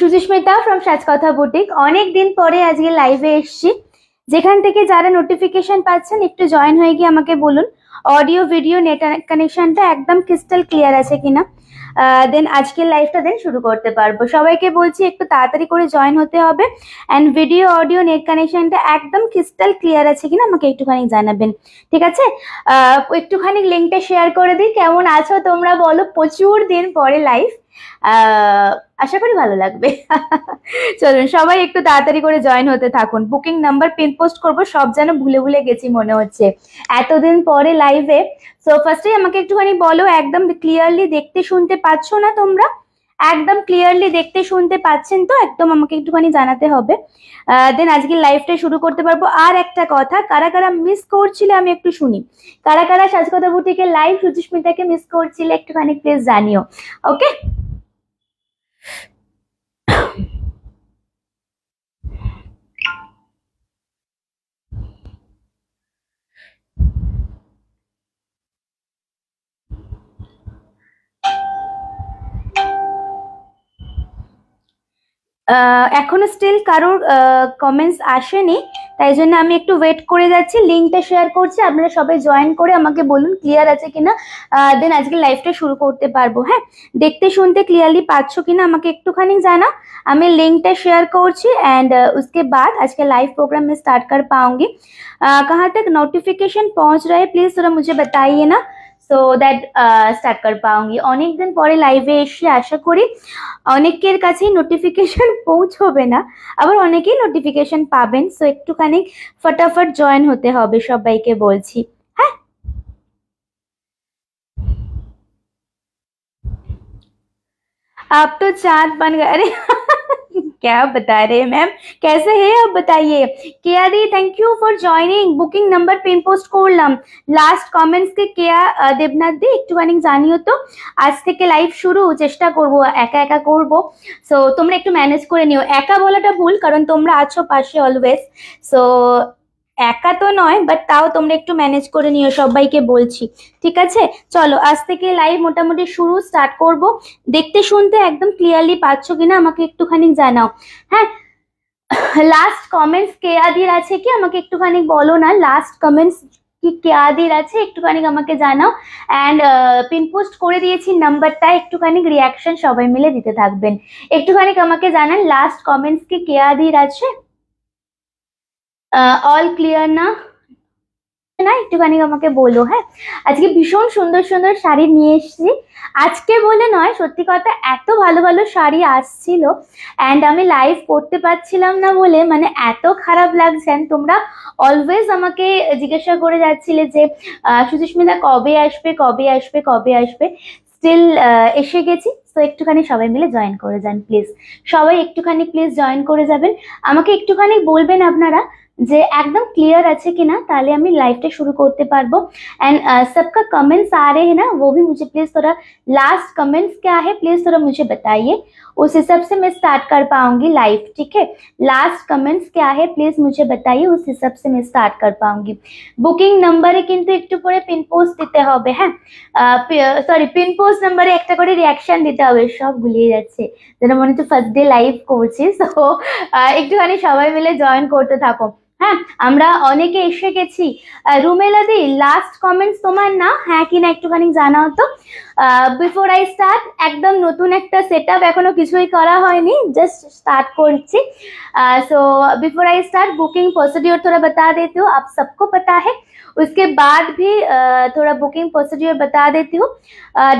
Suchismita from সাজকথা boutique. অনেক দিন পরে আজকে লাইভে এসেছি। যেখান থেকে যারা নোটিফিকেশন পাচ্ছেন একটু জয়েন হয়ে গিয়ে আমাকে বলুন অডিও ভিডিও নেট কানেকশনটা একদম ক্রিস্টাল ক্লিয়ার আছে কিনা, দেন আজকের লাইভটা দেন শুরু করতে পারবো। সবাইকে বলছি একটু তাড়াতাড়ি করে জয়েন হতে হবে, অ্যান্ড ভিডিও অডিও নেট কানেকশনটা একদম ক্রিস্টাল ক্লিয়ার আছে কিনা আমাকে একটুখানি জানাবেন, ঠিক আছে? একটুখানি লিঙ্কটা শেয়ার করে দিই। কেমন আছো তোমরা বলো? প্রচুর দিন পরে লাইভ, আশা করি ভালো লাগবে। চলুন সবাই একটু তাড়াতাড়ি করে জয়েন হতে থাকুন। বুকিং নাম্বার পিন পোস্ট করবো, সব যেন ভুলে ভুলে গেছি মনে হচ্ছে এতদিন পরে লাইভে। সো ফার্স্টে আমাকে একটুখানি বলো, একদম ক্লিয়ারলি দেখতে শুনতে পাচ্ছ না তোমরা? একদম ক্লিয়ারলি দেখতে শুনতে পাচ্ছেন তো? একদম আমাকে একটুখানি জানাতে হবে, দেন আজকে লাইভটা শুরু করতে পারবো। আর একটা কথা, কারা কারা মিস করছিলে আমি একটু শুনি। কারা কারা সাজকথা বুটিকের লাইভ সুচিস্মিতাকে মিস করছিলে একটুখানি প্লিজ জানিও, ওকে? এখনো স্টিল কারোর কমেন্টস আসেনি, তাই জন্য আমি একটু ওয়েট করে যাচ্ছি। লিঙ্কটা শেয়ার করছি, আপনারা সবাই জয়েন করে আমাকে বলুন ক্লিয়ার আছে কিনা, দেন আজকে লাইভটা শুরু করতে পারবো। হ্যাঁ, দেখতে শুনতে ক্লিয়ারলি পাচ্ছ কিনা আমাকে একটুখানি জানাও। আমি लिंक शेयर करছি एंड उसके बाद आज के लाइव प्रोग्राम में स्टार्ट कर पाऊंगी। कहाँ तक नोटिफिकेशन पहुंच रहा है प्लीज थोड़ा मुझे बताइए ना, सो दैट स्टार्ट कर पाऊंगी। অনেক দিন পরে লাইভে এসে আশা করি অনেকের কাছেই নোটিফিকেশন পৌঁছবে না, আবার অনেকেই নোটিফিকেশন পাবেন। সো একটুখানি ফটাফট জয়েন হতে হবে সবাইকে বলছি। হ্যাঁ, आप तो चांद बन गए। अरे क्या बता रहे हैं मैम, कैसे है आप बताइए। Keya di thank you for joining. Booking number pin post করলাম। লাস্ট কমেন্টস কে কেয়া দেবনাথ দি একটুখানি জানিও তো। আজ থেকে লাইভ শুরু, চেষ্টা করব একা একা করব, সো তোমরা একটু ম্যানেজ করে নিও। একা বলাটা ভুল, কারণ তোমরা আছো পাশে অলওয়েজ, সো একা তো নয়, বাট তাও তোমরা একটু ম্যানেজ করে নিও, সবাইকে বলছি, ঠিক আছে? চলো আজ থেকে লাইভ মোটামুটি শুরু স্টার্ট করব। দেখতে শুনতে একদম ক্লিয়ারলি পাচ্ছ কিনা আমাকে একটুখানি জানাও। হ্যাঁ, লাস্ট কমেন্টস কেয়াদির আছে কি আমাকে একটুখানি বলো না। লাস্ট কমেন্টস কি কেয়াদির আছে একটুখানি আমাকে জানাও। অ্যান্ড পিন পোস্ট করে দিয়েছি নাম্বারটা, একটুখানি রিয়াকশন সবাই মিলে দিতে থাকবেন। একটুখানি আমাকে জানান লাস্ট কমেন্টস কি কেয়াদির আছে। অল ক্লিয়ার না না একটুখানি আমাকে বলো। হ্যাঁ, আজকে ভীষণ সুন্দর সুন্দর শাড়ি নিয়ে এসেছি। আজকে বলে নয়, সত্যি কথা এত ভালো ভালো শাড়ি আসছিল, অ্যান্ড আমি লাইভ করতে পারছিলাম না বলে মানে এত খারাপ লাগছেন। তোমরা অলওয়েজ আমাকে জিজ্ঞাসা করে যাচ্ছিলে যে সুচিস্মিতা কবে আসবে কবে আসবে কবে আসবে। স্টিল এসে গেছি। তো একটুখানি সবাই মিলে জয়েন করে যান প্লিজ, সবাই একটুখানি প্লিজ জয়েন করে যাবেন। আমাকে একটুখানি বলবেন আপনারা যে একদम क्लियर আছে কিনা, তাহলে আমি লাইভটা শুরু করতে পারবো। एंड सबका कमेंट्स आ रहे हैं ना, वो भी मुझे प्लीज थोड़ा लास्ट कमेंट्स क्या है प्लीज थोड़ा मुझे बताइए, उस हिसाब से मैं स्टार्ट कर पाऊंगी लाइव, ठीक है? लास्ट कमेंट्स क्या है प्लीज मुझे बताइए, उस हिसाब से मैं स्टार्ट कर पाऊंगी। বুকিং নাম্বারে কিন্তু একটু পরে পিন পোস্ট দিতে হবে। হ্যাঁ, সরি, পিন পোস্ট নাম্বারে একটা করে রিয়াকশন দিতে হবে, সব ভুলিয়ে যাচ্ছে যেন মনে হচ্ছে ফার্স্ট ডে লাইভ করছি। তো একটুখানি সবাই মিলে জয়েন করতে থাকো। হ্যাঁ, আমরা অনেকে এসে গেছি। রুমেলা দি লাস্ট কমেন্টস তোমার না, হ্যাঁ কিনা একটুখানি জানাও তো। বিফোর আই স্টার্ট, একদম নতুন একটা সেটআপ, এখনো কিছুই করা হয়নি, জাস্ট স্টার্ট করছি। So before I start booking procedure थोड़ा बता देती हूँ, आप सबको पता है। उसके बाद भी थोड़ा बुकिंग प्रोसीड्योर बता देती हूँ।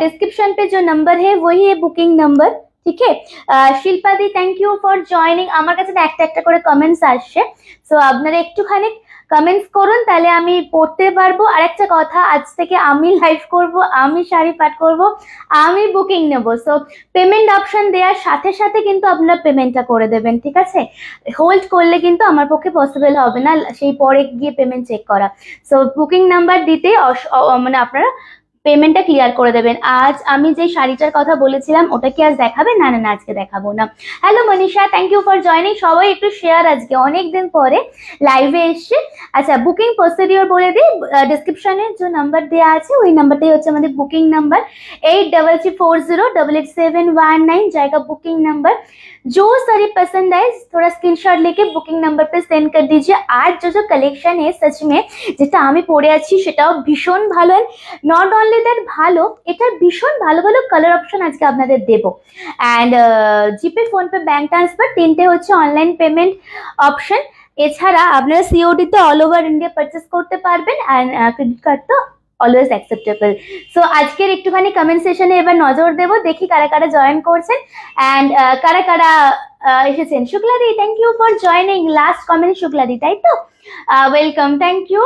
डिस्क्रिप्शन पे जो नंबर है वही है बुकिंग नंबर, ঠিক আছে? শিল্পা দি থ্যাংক ইউ ফর জয়নিং। আমার কাছে একটা একটা করে কমেন্টস আসছে, সো আপনারা একটুখানি কমেন্টস করুন, তাহলে আমি পড়তে পারবো। আর একটা কথা, আজ থেকে আমি লাইভ করব, আমি শাড়ি পাঠ করব, আমি বুকিং নেব। সো পেমেন্ট অপশন দেওয়ার সাথে সাথে কিন্তু আপনারা পেমেন্টটা করে দেবেন, ঠিক আছে? হোল্ড করলে কিন্তু আমার পক্ষে পসিবল হবে না সেই পরে গিয়ে পেমেন্ট চেক করা। সো বুকিং নাম্বার দিতে মানে আপনারা পেমেন্টটা ক্লিয়ার করে দেবেন। আজ আমি যে শাড়িটার কথা বলেছিলাম ওটা কি আজ দেখাবে? না না না, আজকে দেখাবো না। Hello Manisha, thank you for joining. সবাই একটু শেয়ার, আজকে অনেকদিন পরে লাইভে এসছে। আচ্ছা, বুকিং প্রসিডিওর বলে দিই, ডিসক্রিপশনে যে নাম্বার দেওয়া আছে ওই নাম্বারটাই হচ্ছে আমাদের বুকিং नाम्बर 8334088719, जाएगा बुकिंग नंबर। जो साड़ी पसंद आए थोड़ा स्क्रीनशॉट लेके बुकिंग नंबर पे सेंड कर दीजिए। आज जो कलेक्शन है सच में যেটা আমি পরে আছি সেটাও ভীষণ ভালো, নট অনলি দ্যাট ভালো, এটা ভীষণ ভালো ভালো কালার অপশন আজকে আপনাদের দেবো। And GPay PhonePe bank transfer তিনটে হচ্ছে অনলাইন পেমেন্ট অপশন। এছাড়া আপনারা সিওডি তে অল ওভার ইন্ডিয়া পারচেস করতে পারবেন, আর ক্রেডিট কার্ড তো অলওয়েজ অ্যাকসেপ্টেবল। সো আজকের একটুখানি কমেন্ট সেশনে এবার নজর দেবো, দেখি কারা কারা জয়েন করছেন অ্যান্ড কারা কারা এসেছেন। শুক্লাদি, thank you for joining. Last comment শুক্লাদি, তাই তো? Welcome, thank you.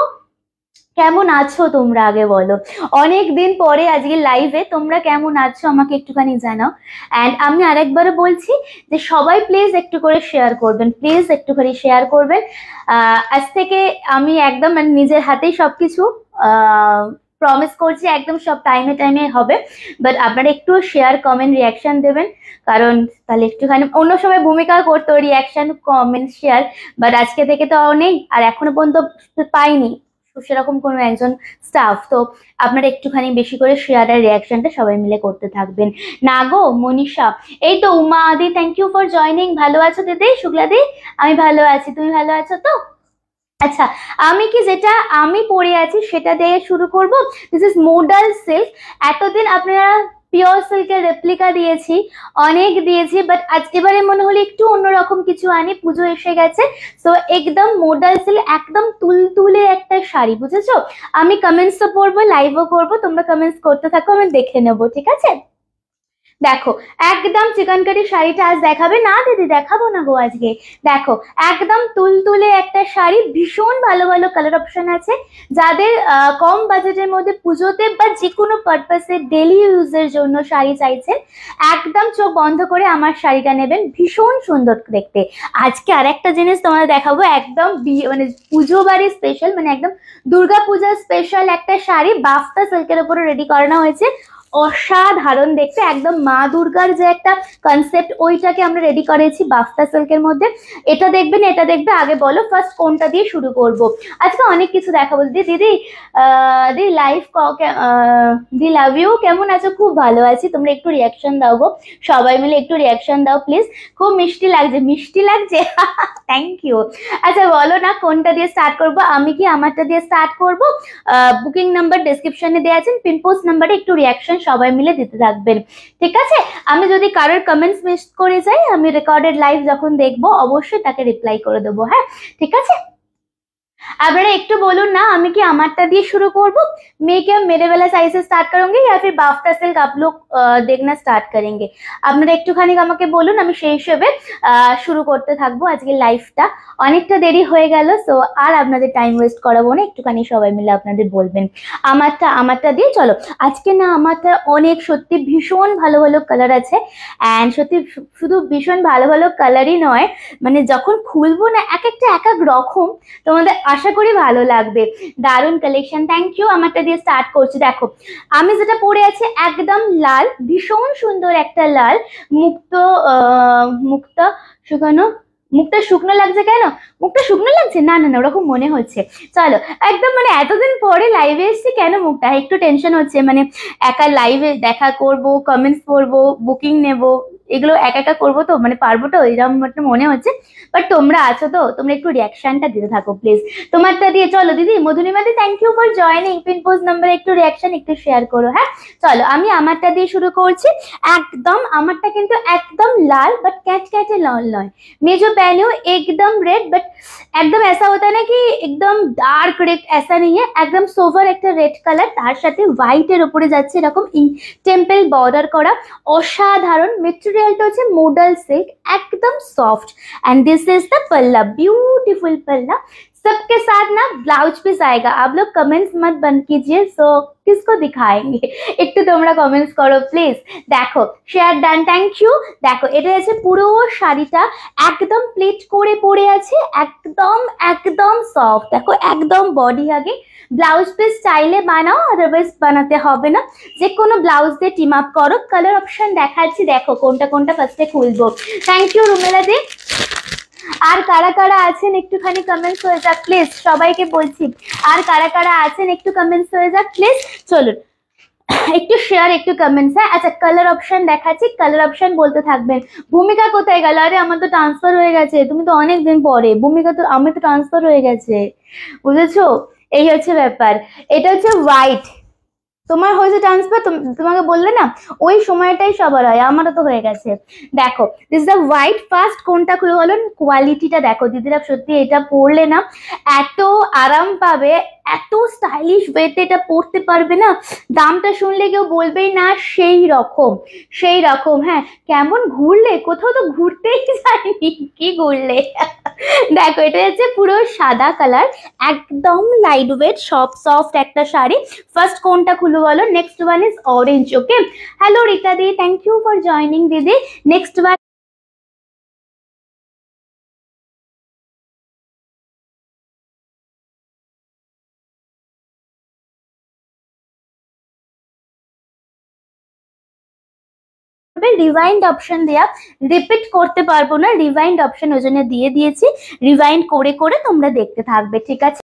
কেমন আছো তোমরা আগে বলো, অনেক দিন পরে আজকে লাইভে, তোমরা কেমন আছো আমাকে একটুখানি জানাও। অ্যান্ড আমি আরেকবারও বলছি যে সবাই প্লিজ একটু করে শেয়ার করবেন, প্লিজ একটু করে শেয়ার করবেন। আজ থেকে আমি একদম নিজের হাতেই সবকিছু প্রমিস করছি, একদম সব টাইমে টাইমে হবে, বাট আপনারা একটু শেয়ার কমেন্ট রিয়াকশন দেবেন, কারণ তাহলে একটুখানি অন্য সময় ভূমিকা করতো রিয়াকশন কমেন্ট শেয়ার, বাট আজকে থেকে তো নেই, আর এখনো পর্যন্ত পাইনি সেরকম কোনো একজন স্টাফ। তো আপনারা একটুখানি বেশি করে শেয়ার আর রিয়াকশনটা সবাই মিলে করতে থাকবেন। না গো মনীষা, এই তো উমা আদি, থ্যাংক ইউ ফর জয়নিং। ভালো আছো দিদি? শুক্লাদি, আমি ভালো আছি, তুমি ভালো আছো তো? আচ্ছা, আমি কি যেটা আমি পরে আছি সেটা দিয়ে শুরু করব। This is modal silk. এতদিন আপনারা পিওর সিল্কের রেপ্লিকা দিয়েছি, অনেক দিয়েছি, বাট আজ এবারে মনে হলো একটু অন্যরকম কিছু আনি, পুজো এসে গেছে। সো একদম মোডাল সিল্ক, একদম তুলতুলে একটা শাড়ি, বুঝেছো? আমি কমেন্টসও পড়বো, লাইভও করবো, তোমরা কমেন্টস করতে থাকো, আমি দেখে নেবো, ঠিক আছে? দেখো একদম চিকনকারি শাড়িটা আজ দেখাবে না দিদি? দেখাবো না গো আজকে। দেখো একদম তুলতুলে একটা শাড়ি, ভীষণ ভালো ভালো কালার অপশন আছে। যাদের কম বাজেটের মধ্যে পুজোতে বা যে কোনো পারপাসে ডেলি ইউজের জন্য শাড়ি চাইছেন, একদম চোখ বন্ধ করে আমার শাড়িটা নেবেন, ভীষণ সুন্দর দেখতে। আজকে আর একটা জিনিস তোমাদের দেখাবো, একদম মানে পুজো বাড়ি স্পেশাল, মানে একদম দুর্গা পূজার স্পেশাল একটা শাড়ি বাফতা সিল্কের উপরে রেডি করানো হয়েছে, অসাধারণ দেখতে, একদম মা দুর্গার যে একটা কনসেপ্ট ওইটাকে আমরা রেডি করেছি বাফতা সিল্কের মধ্যে। এটা দেখবেন, এটা দেখবে। আগে বলো ফার্স্ট কোনটা দিয়ে শুরু করব? আজকে অনেক কিছু দেখাবো দিদি। দিদি দি লাইভ দি লাভ ইউ, কেমন আছো? খুব ভালো আছি, তোমরা একটু রিয়াকশন দাও গো, সবাই মিলে একটু রিয়াকশন দাও প্লিজ। খুব মিষ্টি লাগছে, মিষ্টি লাগছে, থ্যাংক ইউ। আচ্ছা বলো না কোনটা দিয়ে স্টার্ট করব? আমি কি আমারটা দিয়ে স্টার্ট করব? বুকিং নাম্বার ডেসক্রিপশনে দেওয়া আছে, পিনপোস্ট নাম্বারে একটু রিয়াকশন সবাই মিলে দিতে থাকবেন, ঠিক আছে? আমি যদি কারোর কমেন্টস মিস করে যাই, আমি রেকর্ডেড লাইভ যখন দেখবো অবশ্যই তাকে রিপ্লাই করে দেবো, হ্যাঁ ঠিক আছে? আপনারা একটু বলুন না, আমি কি আমারটা দিয়ে शुरू করব? मैं क्या मेरे वाला साइज से स्टार्ट करूंगी या फिर बाफ्ता सिल्क आप लोग देखना स्टार्ट करेंगे? আপনারা একটুখানি আমাকে বলুন, আমি সেই হিসেবে শুরু করতে থাকবো আজকে লাইভটা। অনেকটা দেরি হয়ে গেল, সো আর আপনাদের টাইম ওয়েস্ট করাবো না, একটুখানি সবাই মিলে আপনাদের বলবেন আমারটা দিয়ে। চলো আজকে না আমারটা অনেক সত্যি ভীষণ ভালো ভালো কালার আছে, অ্যান্ড সত্যি শুধু ভীষণ ভালো ভালো কালারই নয়, মানে যখন খুলবো না এক একটা এক এক রকম, তোমাদের আশা করি ভালো লাগবে। দারুণ কালেকশন, থ্যাংক ইউ। আমারটা দিয়ে স্টার্ট করছি। দেখো আমি যেটা পরে আছি একদম লাল, ভীষণ সুন্দর একটা লাল, মুক্তা শুকানো। মুখটা শুকনো লাগছে কেন? মুখটা শুকনো লাগছে? না না না, ওরকম মনে হচ্ছে। চলো একদম মানে এতদিন পরে লাইভে এসেছি, কেন মুখটা একটু টেনশন হচ্ছে, মানে একা লাইভে দেখা করব, কমেন্টস পড়বো, বুকিং নেব, এগুলো একা একা করবো তো, মানে পারবো তো, এরকম একটা মনে হচ্ছে। বাট তোমরা আছো তো, তোমরা একটু রিয়াকশনটা দিতে থাকো প্লিজ। তোমারটা দিয়ে চলো দিদি। মধুরিমাদি, থ্যাংক ইউ ফর জয়নিং। পিনপোস্ট নাম্বারে একটু রিয়াকশন একটু শেয়ার করো, হ্যাঁ চলো আমি আমারটা দিয়ে শুরু করছি। একদম আমারটা কিন্তু একদম লাল, বাট ক্যাট ক্যাটে লাল নয়। मैं जो पहनी हूँ एकदम रेड, बट एकदम ऐसा होता है ना कि एकदम डार्क रेड, ऐसा नहीं है, एकदम सोवर एक रेड कलर तार साथे व्हाइटेर উপরে যাচ্ছে এরকম টেম্পল বর্ডার করা, অসাধারণ। মেটেরিয়ালটা হচ্ছে মোডাল সিল্ক, একদম soft, and this is the palla, beautiful palla. सबके साथ ना ब्लाउज पीस आएगा। आप लोग कमेंट्स मत बंद कीजिए, सो किसको दिखाएंगे, একটু তোমরা কমেন্টস করো প্লিজ। দেখো শেয়ার ডান, থ্যাংক ইউ। দেখো এটা আছে পুরো শাড়িটা একদম প্লেট করে পরে আছে, একদম একদম সফট। দেখো একদম বডি আগে ব্লাউজ পিস চাইলে বানাও, আদারওয়াইজ বানাতে হবে না। যে কোনো ব্লাউজ দিয়ে টিম আপ করো। কালার অপশন দেখাচ্ছি, দেখো কোনটা কোনটা ফার্স্টে খুলবো। থ্যাংক ইউ রুমেলা দি। আর কারা কারা আছেন একটুখানি কমেন্টস হয়ে যাক প্লিজ, সবাইকে বলছি। আর কারা কারা আছেন একটু কমেন্টস হয়ে যাক প্লিজ। চলুন একটু শেয়ার একটু কমেন্টস। হ্যাঁ আচ্ছা, কালার অপশন দেখাচ্ছি, কালার অপশন বলতে থাকবেন। ভূমিকা কোথায় গেল? আরে আমার তো ট্রান্সফার হয়ে গেছে, তুমি তো অনেক দিন পরে। ভূমিকা তো, আমি তো ট্রান্সফার হয়ে গেছে, বুঝেছো? এই হচ্ছে ব্যাপার। এটা হচ্ছে হোয়াইট, তোমার হয়েছে ট্রান্সফার, তোমাকে বললে না, ওই সময়টাই সবার হয়, আমারও তো হয়ে গেছে। দেখো দিস দ্য হোয়াইট। ফার্স্ট কোনটা খুলে বলো, কোয়ালিটিটা দেখো দিদিরা, সত্যি এটা পরলে না এত আরাম পাবে, এত স্টাইলিশ ওয়েতে এটা পরতে পারবে না, দামটা শুনলে কেউ বলবেই না। সেই রকম সেই রকম। হ্যাঁ কেমন ঘুরলে, কোথাও তো ঘুরতেই যায়নি, কি ঘুরলে। দেখো এটা হচ্ছে পুরো সাদা কালার, একদম লাইট ওয়েট সফট একটা শাড়ি। ফার্স্ট কোনটা খুলবো বলো? Next one is orange. Okay, hello Rita di, thank you for joining didi. Next one rewind option দেয়া, রিপিট করতে পারবো না, রিভাইন্ড অপশন ওই জন্য দিয়ে দিয়েছি। রিভাইন্ড করে করে তোমরা দেখতে থাকবে, ঠিক আছে?